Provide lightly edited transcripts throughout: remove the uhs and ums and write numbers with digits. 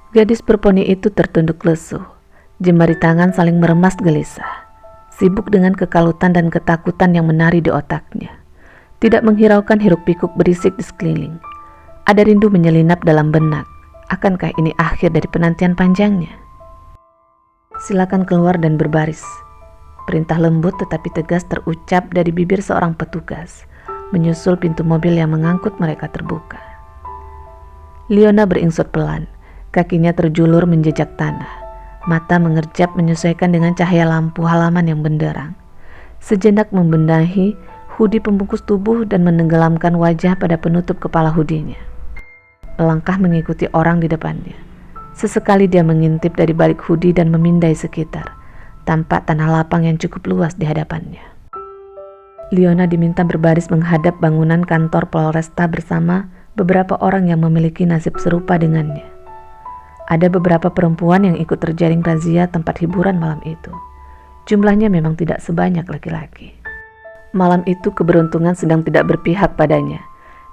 Gadis berponi itu tertunduk lesu. Jemari tangan saling meremas gelisah, sibuk dengan kekalutan dan ketakutan yang menari di otaknya. Tidak menghiraukan hiruk-pikuk berisik di sekeliling. Ada rindu menyelinap dalam benak. Akankah ini akhir dari penantian panjangnya? Silakan keluar dan berbaris. Perintah lembut tetapi tegas terucap dari bibir seorang petugas, menyusul pintu mobil yang mengangkut mereka terbuka. Liona beringsut pelan, kakinya terjulur menjejak tanah, mata mengerjap menyesuaikan dengan cahaya lampu halaman yang benderang. Sejenak membenahi hoodie pembungkus tubuh dan menenggelamkan wajah pada penutup kepala hoodie-nya. Melangkah mengikuti orang di depannya. Sesekali dia mengintip dari balik hoodie dan memindai sekitar. Tampak tanah lapang yang cukup luas di hadapannya. Liona diminta berbaris menghadap bangunan kantor Polresta bersama beberapa orang yang memiliki nasib serupa dengannya. Ada beberapa perempuan yang ikut terjaring razia tempat hiburan malam itu. Jumlahnya memang tidak sebanyak laki-laki. Malam itu keberuntungan sedang tidak berpihak padanya.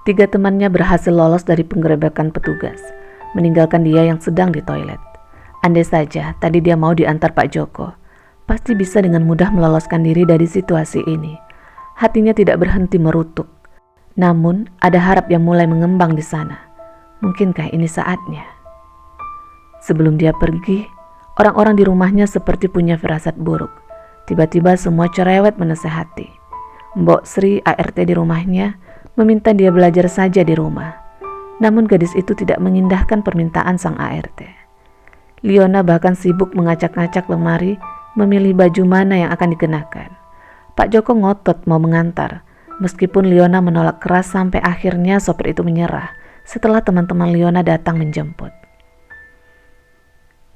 3 temannya berhasil lolos dari penggerebekan petugas, meninggalkan dia yang sedang di toilet. Andai saja tadi dia mau diantar Pak Joko, pasti bisa dengan mudah meloloskan diri dari situasi ini. Hatinya tidak berhenti merutuk. Namun ada harap yang mulai mengembang di sana. Mungkinkah ini saatnya? Sebelum dia pergi, orang-orang di rumahnya seperti punya firasat buruk. Tiba-tiba semua cerewet menasehati. Mbok Sri ART di rumahnya meminta dia belajar saja di rumah. Namun gadis itu tidak mengindahkan permintaan sang ART. Liona bahkan sibuk mengacak-ngacak lemari, memilih baju mana yang akan dikenakan. Pak Joko ngotot mau mengantar, meskipun Liona menolak keras sampai akhirnya sopir itu menyerah setelah teman-teman Liona datang menjemput.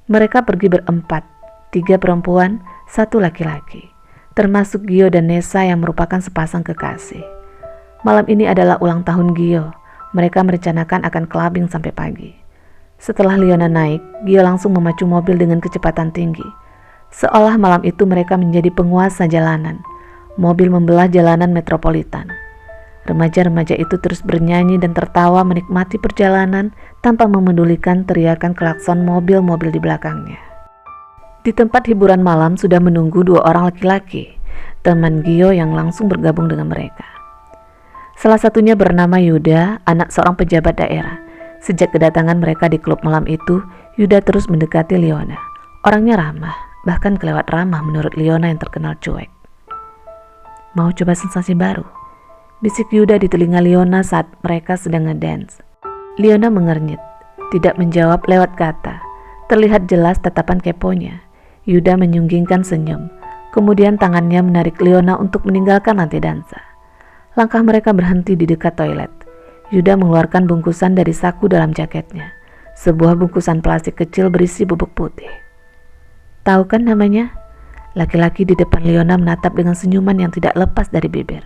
Mereka pergi berempat, 3 perempuan, 1 laki-laki, termasuk Gio dan Nesa yang merupakan sepasang kekasih. Malam ini adalah ulang tahun Gio. Mereka merencanakan akan clubbing sampai pagi. Setelah Liona naik, Gio langsung memacu mobil dengan kecepatan tinggi. Seolah malam itu mereka menjadi penguasa jalanan. Mobil membelah jalanan metropolitan. Remaja-remaja itu terus bernyanyi dan tertawa menikmati perjalanan tanpa memedulikan teriakan klakson mobil-mobil di belakangnya. Di tempat hiburan malam sudah menunggu 2 orang laki-laki, teman Gio yang langsung bergabung dengan mereka. Salah satunya bernama Yuda, anak seorang pejabat daerah. Sejak kedatangan mereka di klub malam itu, Yuda terus mendekati Liona. Orangnya ramah, bahkan kelewat ramah menurut Liona yang terkenal cuek. Mau coba sensasi baru? Bisik Yuda di telinga Liona saat mereka sedang ngedance. Liona mengernyit, tidak menjawab lewat kata. Terlihat jelas tatapan keponya. Yuda menyunggingkan senyum, kemudian tangannya menarik Liona untuk meninggalkan lantai dansa. Langkah mereka berhenti di dekat toilet. Yuda mengeluarkan bungkusan dari saku dalam jaketnya. Sebuah bungkusan plastik kecil berisi bubuk putih. Tahu kan namanya? Laki-laki di depan Liona menatap dengan senyuman yang tidak lepas dari bibir.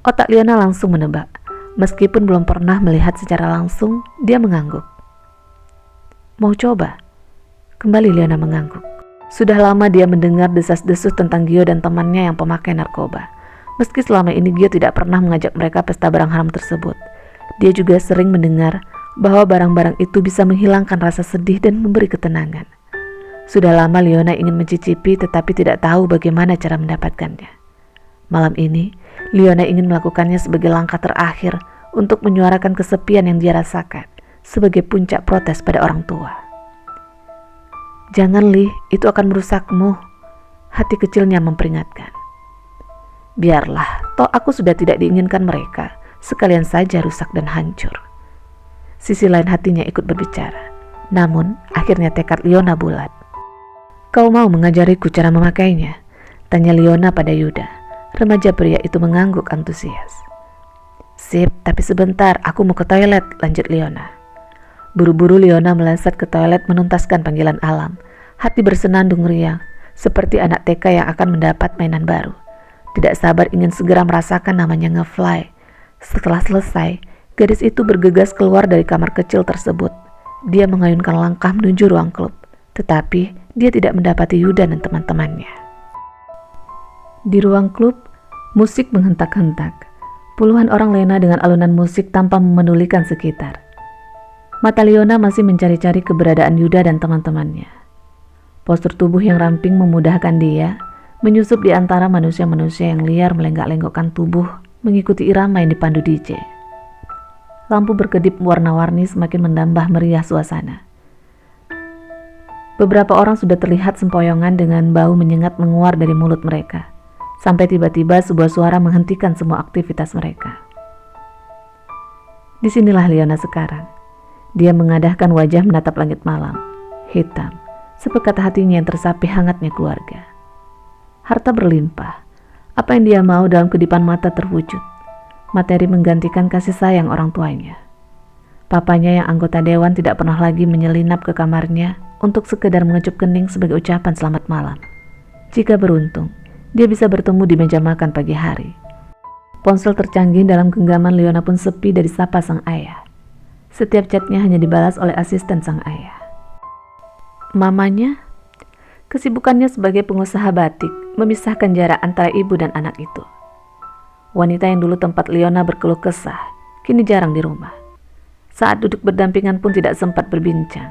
Otak Liona langsung menebak. Meskipun belum pernah melihat secara langsung, dia mengangguk. Mau coba? Kembali Liona mengangguk. Sudah lama dia mendengar desas-desus tentang Gio dan temannya yang pemakai narkoba. Meski selama ini Gio tidak pernah mengajak mereka pesta barang haram tersebut, dia juga sering mendengar bahwa barang-barang itu bisa menghilangkan rasa sedih dan memberi ketenangan. Sudah lama Liona ingin mencicipi tetapi tidak tahu bagaimana cara mendapatkannya. Malam ini, Liona ingin melakukannya sebagai langkah terakhir untuk menyuarakan kesepian yang dia rasakan sebagai puncak protes pada orang tua. Jangan Li, itu akan merusakmu, hati kecilnya memperingatkan. Biarlah, toh aku sudah tidak diinginkan mereka, sekalian saja rusak dan hancur. Sisi lain hatinya ikut berbicara, namun akhirnya tekad Liona bulat. Kau mau mengajariku cara memakainya? Tanya Liona pada Yuda. Remaja pria itu mengangguk antusias. Sip, tapi sebentar, aku mau ke toilet, lanjut Liona. Buru-buru Liona melesat ke toilet menuntaskan panggilan alam. Hati bersenandung riang, seperti anak TK yang akan mendapat mainan baru. Tidak sabar ingin segera merasakan namanya nge-fly. Setelah selesai, gadis itu bergegas keluar dari kamar kecil tersebut. Dia mengayunkan langkah menuju ruang klub, tetapi dia tidak mendapati Yuda dan teman-temannya. Di ruang klub, musik menghentak-hentak. Puluhan orang lena dengan alunan musik tanpa memedulikan sekitar. Mata Leona masih mencari-cari keberadaan Yuda dan teman-temannya. Postur tubuh yang ramping memudahkan dia menyusup di antara manusia-manusia yang liar melenggak-lenggokkan tubuh mengikuti irama yang dipandu DJ. Lampu berkedip warna-warni semakin menambah meriah suasana. Beberapa orang sudah terlihat sempoyongan dengan bau menyengat menguar dari mulut mereka, sampai tiba-tiba sebuah suara menghentikan semua aktivitas mereka. Disinilah Leona sekarang. Dia mengadahkan wajah menatap langit malam, hitam, sepekat hatinya yang tersapi hangatnya keluarga. Harta berlimpah, apa yang dia mau dalam kedipan mata terwujud. Materi menggantikan kasih sayang orang tuanya. Papanya yang anggota dewan tidak pernah lagi menyelinap ke kamarnya untuk sekedar mengecup kening sebagai ucapan selamat malam. Jika beruntung, dia bisa bertemu di meja makan pagi hari. Ponsel tercanggih dalam genggaman Leona pun sepi dari sapa sang ayah. Setiap chatnya hanya dibalas oleh asisten sang ayah. Mamanya, kesibukannya sebagai pengusaha batik memisahkan jarak antara ibu dan anak itu. Wanita yang dulu tempat Leona berkeluh kesah, kini jarang di rumah. Saat duduk berdampingan pun tidak sempat berbincang.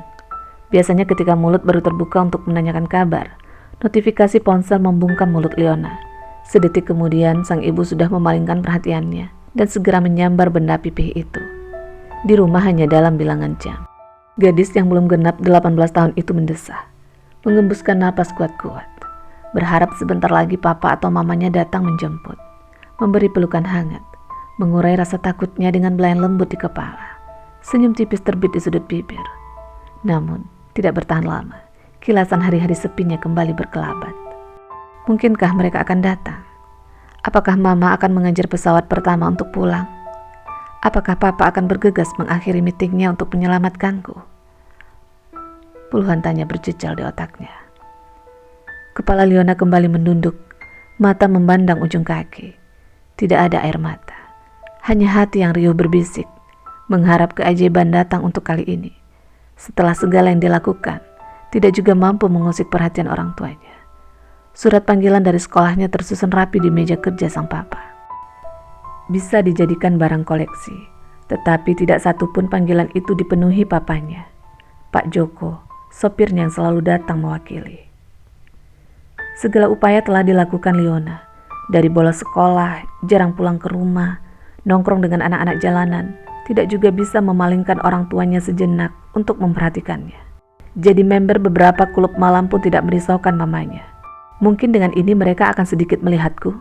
Biasanya ketika mulut baru terbuka untuk menanyakan kabar, notifikasi ponsel membungkam mulut Leona. Sedetik kemudian sang ibu sudah memalingkan perhatiannya dan segera menyambar benda pipih itu. Di rumah hanya dalam bilangan jam. Gadis yang belum genap 18 tahun itu mendesah, mengembuskan napas kuat-kuat, berharap sebentar lagi papa atau mamanya datang menjemput, memberi pelukan hangat, mengurai rasa takutnya dengan belayan lembut di kepala. Senyum tipis terbit di sudut bibir. Namun, tidak bertahan lama, kilasan hari-hari sepinya kembali berkelabat. Mungkinkah mereka akan datang? Apakah mama akan mengejar pesawat pertama untuk pulang? Apakah papa akan bergegas mengakhiri meetingnya untuk menyelamatkanku? Puluhan tanya berjejal di otaknya. Kepala Leona kembali menunduk, mata memandang ujung kaki. Tidak ada air mata, hanya hati yang riuh berbisik, mengharap keajaiban datang untuk kali ini. Setelah segala yang dilakukan, tidak juga mampu mengusik perhatian orang tuanya. Surat panggilan dari sekolahnya tersusun rapi di meja kerja sang papa. Bisa dijadikan barang koleksi, tetapi tidak satupun panggilan itu dipenuhi papanya, Pak Joko, sopirnya yang selalu datang mewakili. Segala upaya telah dilakukan Leona, dari bolos sekolah, jarang pulang ke rumah, nongkrong dengan anak-anak jalanan, tidak juga bisa memalingkan orang tuanya sejenak untuk memperhatikannya. Jadi member beberapa klub malam pun tidak merisaukan mamanya. Mungkin dengan ini mereka akan sedikit melihatku,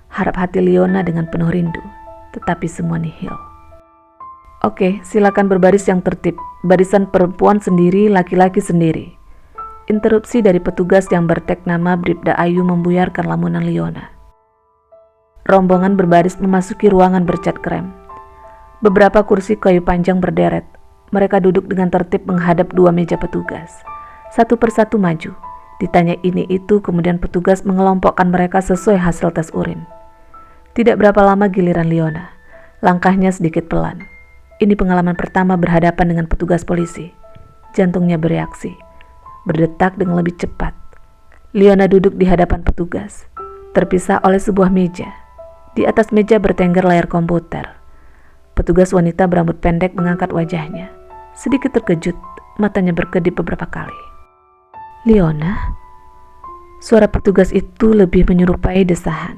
harap hati Leona dengan penuh rindu, tetapi semua nihil. Oke, silakan berbaris yang tertib, barisan perempuan sendiri, laki-laki sendiri. Interupsi dari petugas yang bertek nama Bribda Ayu membuyarkan lamunan Leona. Rombongan berbaris memasuki ruangan bercat krem. Beberapa kursi kayu panjang berderet. Mereka duduk dengan tertib menghadap dua meja petugas. Satu persatu maju. Ditanya ini itu, kemudian petugas mengelompokkan mereka sesuai hasil tes urin. Tidak berapa lama giliran Leona. Langkahnya sedikit pelan. Ini pengalaman pertama berhadapan dengan petugas polisi. Jantungnya bereaksi, berdetak dengan lebih cepat. Leona duduk di hadapan petugas, terpisah oleh sebuah meja. Di atas meja bertengger layar komputer. Petugas wanita berambut pendek mengangkat wajahnya. Sedikit terkejut, matanya berkedip beberapa kali. Leona? Suara petugas itu lebih menyerupai desahan.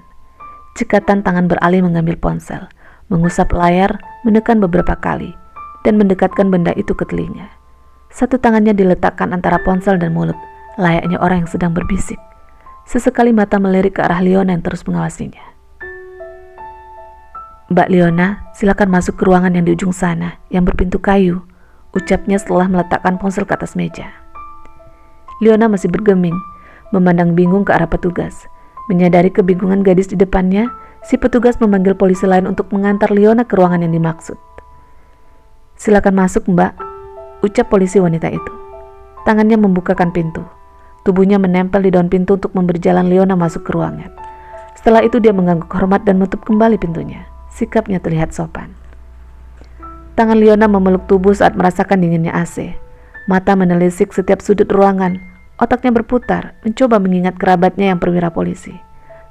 Cekatan tangan beralih mengambil ponsel, mengusap layar, menekan beberapa kali, dan mendekatkan benda itu ke telinga. Satu tangannya diletakkan antara ponsel dan mulut, layaknya orang yang sedang berbisik. Sesekali mata melirik ke arah Leona yang terus mengawasinya. Mbak Leona, silakan masuk ke ruangan yang di ujung sana, yang berpintu kayu, ucapnya setelah meletakkan ponsel ke atas meja. Leona masih bergeming, memandang bingung ke arah petugas. Menyadari kebingungan gadis di depannya, si petugas memanggil polisi lain untuk mengantar Leona ke ruangan yang dimaksud. Silakan masuk, Mbak, ucap polisi wanita itu. Tangannya membukakan pintu. Tubuhnya menempel di daun pintu untuk memberi jalan Leona masuk ke ruangan. Setelah itu dia mengangguk hormat dan menutup kembali pintunya. Sikapnya terlihat sopan. Tangan Leona memeluk tubuh saat merasakan dinginnya AC. Mata menelisik setiap sudut ruangan. Otaknya berputar, mencoba mengingat kerabatnya yang perwira polisi.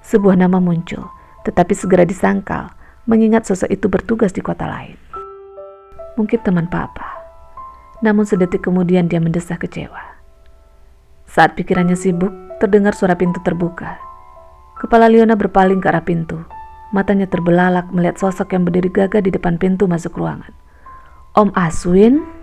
Sebuah nama muncul, tetapi segera disangkal, mengingat sosok itu bertugas di kota lain. Mungkin teman papa. Namun sedetik kemudian dia mendesah kecewa. Saat pikirannya sibuk, terdengar suara pintu terbuka. Kepala Liona berpaling ke arah pintu. Matanya terbelalak melihat sosok yang berdiri gagah di depan pintu masuk ruangan. Om Aswin?